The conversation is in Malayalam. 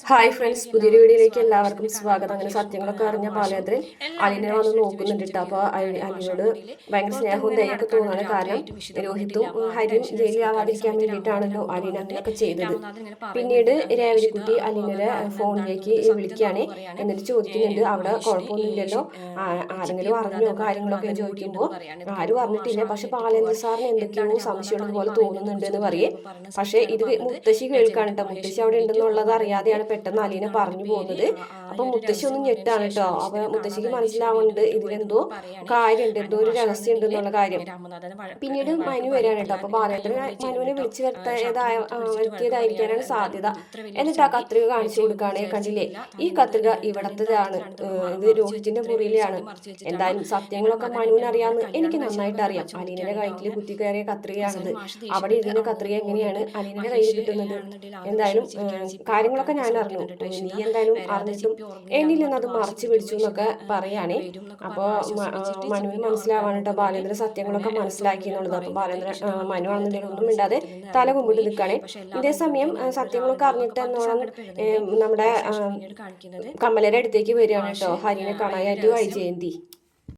ഹായ് ഫ്രണ്ട്സ്, പുതിയൊരു വീഡിയോയിലേക്ക് എല്ലാവർക്കും സ്വാഗതം. അങ്ങനെ സത്യങ്ങളൊക്കെ അറിഞ്ഞ ബാലേന്ദ്രൻ അലിനെ വന്ന് നോക്കുന്നുണ്ട് കേട്ടോ. അപ്പോൾ അലിനോട് ഭയങ്കര സ്നേഹവും ദയൊക്കെ തോന്നാണ്. കാരണം രോഹിത്തും ഹരിയും ജയിലിലാവാതിരിക്കാൻ വേണ്ടിയിട്ടാണല്ലോ അലീന അങ്ങനെയൊക്കെ ചെയ്തത്. പിന്നീട് രേവതിക്കുട്ടി അലീനയുടെ ഫോണിലേക്ക് വിളിക്കുകയാണ്. എന്നിട്ട് ചോദിക്കുന്നുണ്ട്, അവിടെ കുഴപ്പമൊന്നുമില്ലല്ലോ, ആരെങ്കിലും അറിഞ്ഞോ കാര്യങ്ങളൊക്കെ ചോദിക്കുമ്പോൾ ആരും അറിഞ്ഞിട്ടില്ല, പക്ഷെ ബാലേന്ദ്ര സാറിന് എന്തൊക്കെയോ സംശയമുള്ളതുപോലെ തോന്നുന്നുണ്ട് എന്ന് പറയേ. പക്ഷെ ഇത് മുത്തശ്ശി കേൾക്കാണ് കേട്ടോ. മുത്തശ്ശി അവിടെ ഉണ്ടെന്നുള്ളത് അറിയാതെയാണ് പെട്ടെന്ന് അലീന പറഞ്ഞു പോകുന്നത്. അപ്പൊ മുത്തശ്ശി ഒന്നും ഞെട്ടാണ് കേട്ടോ. അപ്പൊ മുത്തശ്ശിക്ക് മനസ്സിലാവുന്നുണ്ട് ഇതിലെന്തോ കാര്യമുണ്ട്, എന്തോ ഒരു രഹസ്യം ഉണ്ട് എന്നുള്ള കാര്യം. പിന്നീട് മനു വരാണ് കേട്ടോ. അപ്പൊ ബാലേന്ദ്രൻ മനുവിനെ വിളിച്ചു വരുത്തിയതായിരിക്കാനാണ് സാധ്യത. എന്നിട്ട് ആ കത്രിക കാണിച്ചു കൊടുക്കുകയാണ്. കണ്ടില്ലേ, ഈ കത്രിക ഇവിടത്തേതാണ്, ഇത് രോഹിത്തിന്റെ മുറിയിലാണ്. എന്തായാലും സത്യങ്ങളൊക്കെ മനുവിന് അറിയാമെന്ന് എനിക്ക് നന്നായിട്ട് അറിയാം. അലീനയുടെ കൈക്കിൽ കുത്തി കയറിയ കത്രികയാണിത്. അവിടെ ഇരുന്ന കത്രിക എങ്ങനെയാണ് അലീനയുടെ കയ്യിൽ കിട്ടുന്നത്? എന്തായാലും കാര്യങ്ങളൊക്കെ ഞാൻ അറിഞ്ഞു, നീ എന്തായാലും അറിഞ്ഞിട്ടും എന്നിൽ നിന്ന് അത് മറച്ചു പിടിച്ചു എന്നൊക്കെ പറയാണേ. അപ്പോൾ മനുവിന് മനസ്സിലാവാണ് കേട്ടോ ബാലേന്ദ്രൻ സത്യങ്ങളൊക്കെ മനസ്സിലാക്കി എന്നുള്ളത്. അപ്പോൾ ബാലേന്ദ്രൻ മനു ആണെന്നുണ്ടെങ്കിൽ ഒന്നും ഇണ്ടാതെ തല കുമ്പിട്ട് നിൽക്കുകയാണേ. ഇതേ സമയം സത്യങ്ങളൊക്കെ അറിഞ്ഞിട്ട് എന്നോളം നമ്മുടെ കമലയുടെ അടുത്തേക്ക് വരികയാണ് കേട്ടോ, ഹരിനെ കാണാനായിട്ട് വൈജയന്തി.